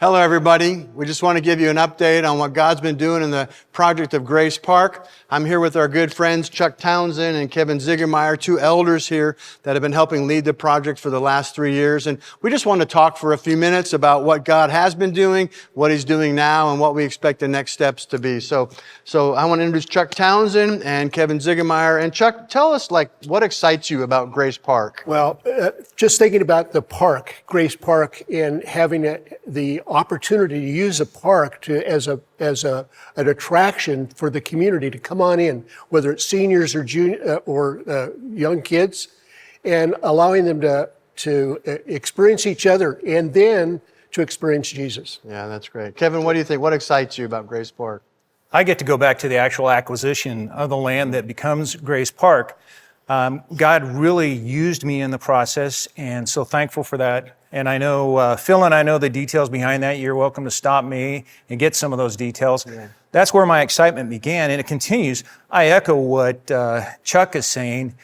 Hello, everybody. We just want to give you an update on what God's been doing in the project of Grace Park. I'm here with our good friends, Chuck Townsend and Kevin Ziegermeyer, two elders here that have been helping lead the project for the last 3 years. And we just want to talk for a few minutes about what God has been doing, what He's doing now, and what we expect the next steps to be. So I want to introduce Chuck Townsend and Kevin Ziegermeyer. And Chuck, tell us, what excites you about Grace Park? Well, just thinking about the park, Grace Park, and having the opportunity to use a park as an attraction for the community to come on in, whether it's seniors or young kids, and allowing them to experience each other and then to experience Jesus. Yeah, that's great. Kevin, what do you think? What excites you about Grace Park? I get to go back to the actual acquisition of the land that becomes Grace Park. God really used me in the process, and so thankful for that. And I know, Phil and I know the details behind that. You're welcome to stop me and get some of those details. Yeah. That's where my excitement began, and it continues. I echo what Chuck is saying,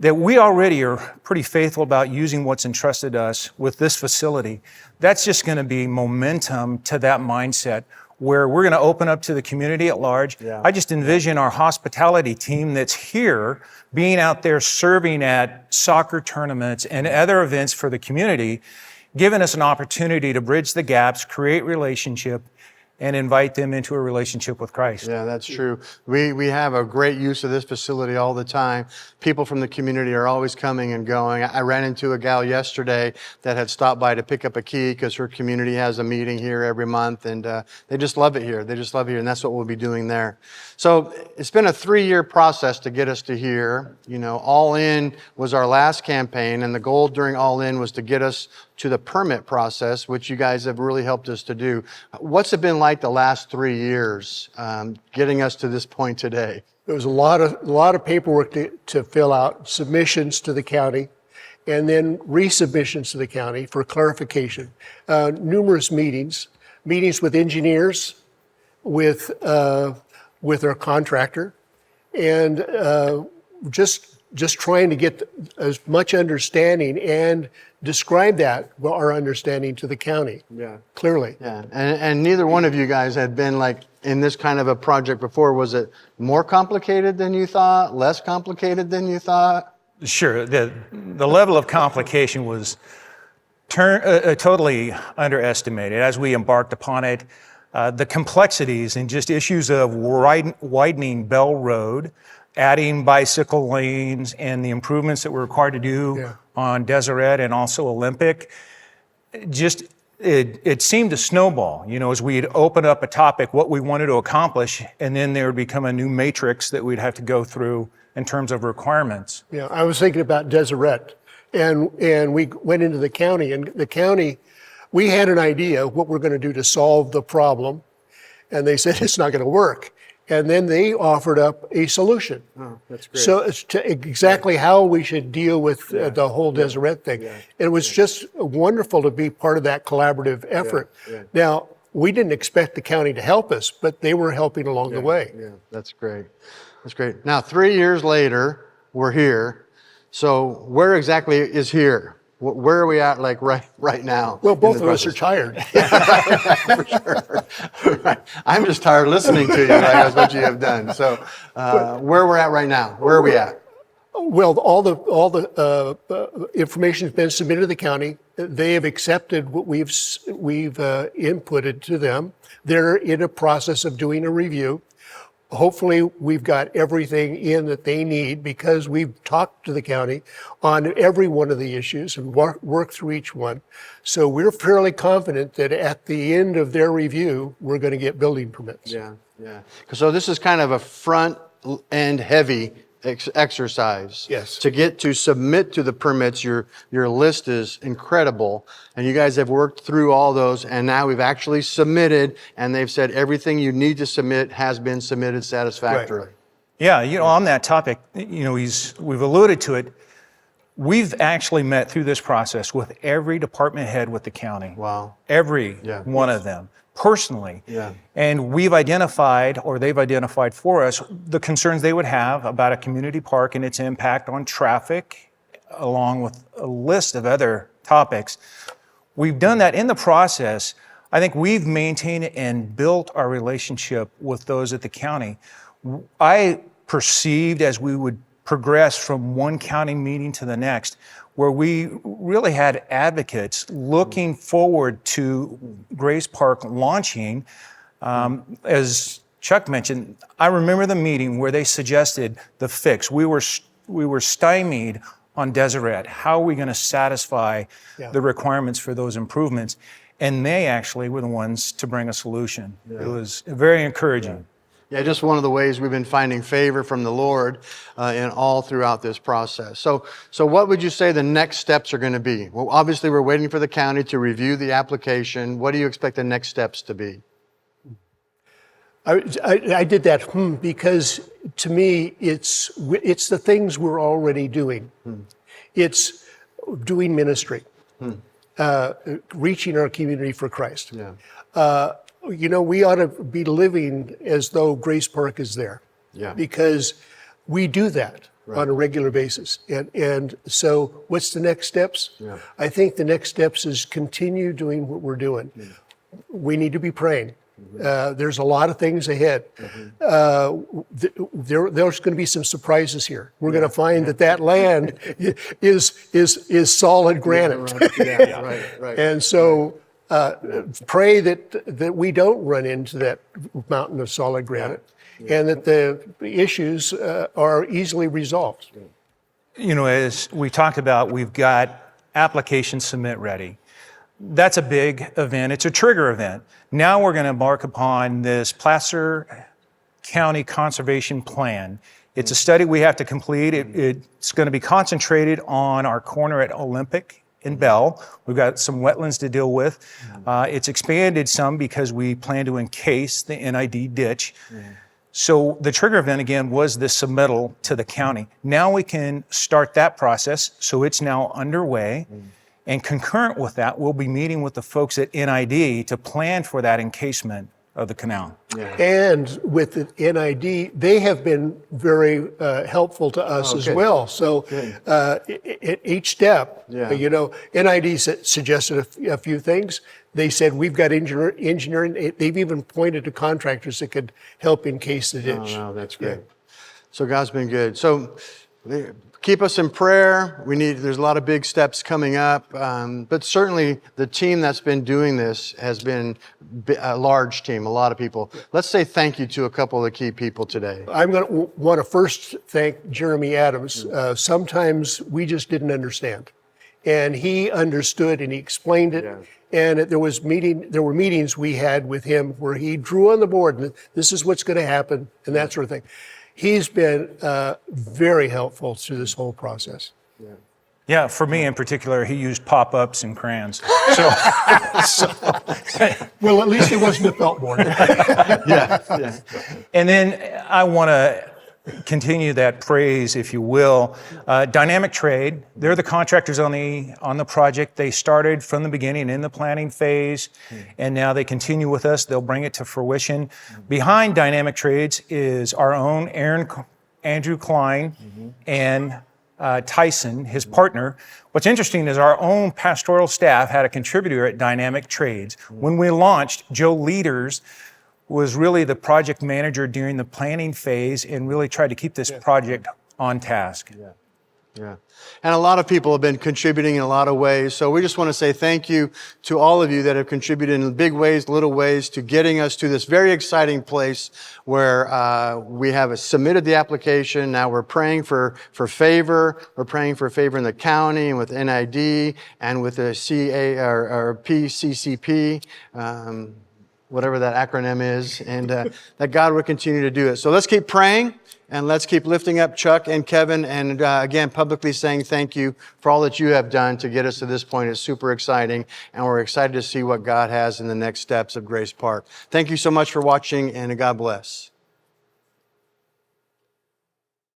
that we already are pretty faithful about using what's entrusted to us with this facility. That's just going to be momentum to that mindset, where we're going to open up to the community at large. Yeah. I just envision our hospitality team that's here being out there serving at soccer tournaments and other events for the community, giving us an opportunity to bridge the gaps, create relationship, and invite them into a relationship with Christ. Yeah, that's true. We have a great use of this facility all the time. People from the community are always coming and going. I ran into a gal yesterday that had stopped by to pick up a key because her community has a meeting here every month, and they just love it here. They just love it here, and that's what we'll be doing there. So it's been a 3-year process to get us to here. You know, All In was our last campaign, and the goal during All In was to get us to the permit process, which you guys have really helped us to do. What's it been like the last 3 years, getting us to this point today? There was a lot of paperwork to fill out, submissions to the county, and then resubmissions to the county for clarification. Numerous meetings with engineers, with our contractor, and just trying to get as much understanding and describe our understanding to the county. Yeah, clearly. Yeah, and neither one of you guys had been in this kind of a project before. Was it more complicated than you thought? Less complicated than you thought? Sure. The level of complication was totally underestimated as we embarked upon it. The complexities and just issues of widening Bell Road, adding bicycle lanes, and the improvements that we're required to do on Deseret and also Olympic, it seemed to snowball, as we'd open up a topic, what we wanted to accomplish, and then there would become a new matrix that we'd have to go through in terms of requirements. Yeah, I was thinking about Deseret, and we went into the county, and the county, we had an idea of what we're going to do to solve the problem, and they said it's not going to work. And then they offered up a solution. Oh, that's great. So it's exactly how we should deal with the whole Deseret thing. Yeah. It was just wonderful to be part of that collaborative effort. Yeah. Yeah. Now, we didn't expect the county to help us, but they were helping along the way. Yeah, that's great. That's great. Now, 3 years later, we're here. So where exactly is here? Where are we at, right now? Well, both of us are tired. For sure. Right. I'm just tired listening to you. That's what you have done. So, where we're at right now? Where are we at? Well, all the information has been submitted to the county. They have accepted what we've inputted to them. They're in a process of doing a review. Hopefully, we've got everything in that they need because we've talked to the county on every one of the issues and worked through each one. So we're fairly confident that at the end of their review, we're going to get building permits. Yeah. So this is kind of a front-end heavy exercise. Yes. To submit to the permits, your list is incredible, and you guys have worked through all those, and now we've actually submitted, and they've said everything you need to submit has been submitted satisfactorily. Right. Yeah, on that topic, we've alluded to it. We've actually met through this process with every department head with the county. Wow. Every one of them. Personally. Yeah. And we've identified, or they've identified for us, the concerns they would have about a community park and its impact on traffic, along with a list of other topics. We've done that in the process. I think we've maintained and built our relationship with those at the county. I perceived as we would progress from one county meeting to the next, where we really had advocates looking forward to Grace Park launching. As Chuck mentioned, I remember the meeting where they suggested the fix. We were stymied on Deseret. How are we going to satisfy the requirements for those improvements? And they actually were the ones to bring a solution. It was very encouraging. Yeah, just one of the ways we've been finding favor from the Lord in all throughout this process. So what would you say the next steps are going to be? Well, obviously, we're waiting for the county to review the application. What do you expect the next steps to be? I did that because to me, it's the things we're already doing. It's doing ministry, reaching our community for Christ. Yeah. We ought to be living as though Grace Park is there, because we do that on a regular basis. And so what's the next steps? I think the next steps is continue doing what we're doing. We need to be praying. There's a lot of things ahead. There's going to be some surprises here. We're going to find that land is solid granite. Right. And so pray that we don't run into that mountain of solid granite, and that the issues are easily resolved. As we talked about, we've got application submit ready. That's a big event. It's a trigger event. Now we're going to embark upon this Placer County Conservation Plan. It's a study we have to complete. It's going to be concentrated on our corner at Olympic in Bell. We've got some wetlands to deal with. It's expanded some because we plan to encase the NID ditch. So the trigger event, again, was this submittal to the county. Now we can start that process. So it's now underway. And concurrent with that, we'll be meeting with the folks at NID to plan for that encasement of the canal. And with the NID, they have been very helpful to us as well. So at each step, NID suggested a few things. They said, we've got engineering. They've even pointed to contractors that could help encase the ditch. Oh, that's great. So God's been good. So keep us in prayer. There's a lot of big steps coming up, but certainly the team that's been doing this has been a large team, a lot of people. Let's say thank you to a couple of the key people today. I'm going to want to first thank Jeremy Adams. Sometimes we just didn't understand, and he understood and he explained it. And there were meetings we had with him where he drew on the board, and this is what's going to happen, and that sort of thing. He's been very helpful through this whole process. Yeah, for me in particular, he used pop-ups and crayons. Well, at least it wasn't a felt board. And then I want to continue that praise, if you will. Dynamic Trade, they're the contractors on the project. They started from the beginning in the planning phase, and now they continue with us. They'll bring it to fruition. Behind Dynamic Trades is our own Andrew Klein and Tyson, his partner. What's interesting is our own pastoral staff had a contributor at Dynamic Trades. When we launched, Joe Leaders was really the project manager during the planning phase and really tried to keep this project on task. Yeah. And a lot of people have been contributing in a lot of ways. So we just want to say thank you to all of you that have contributed in big ways, little ways, to getting us to this very exciting place where we have submitted the application. Now we're praying for favor. We're praying for favor in the county and with NID and with the PCCP. Whatever that acronym is, and that God would continue to do it. So let's keep praying, and let's keep lifting up Chuck and Kevin, and again, publicly saying thank you for all that you have done to get us to this point. It's super exciting, and we're excited to see what God has in the next steps of Grace Park. Thank you so much for watching, and God bless.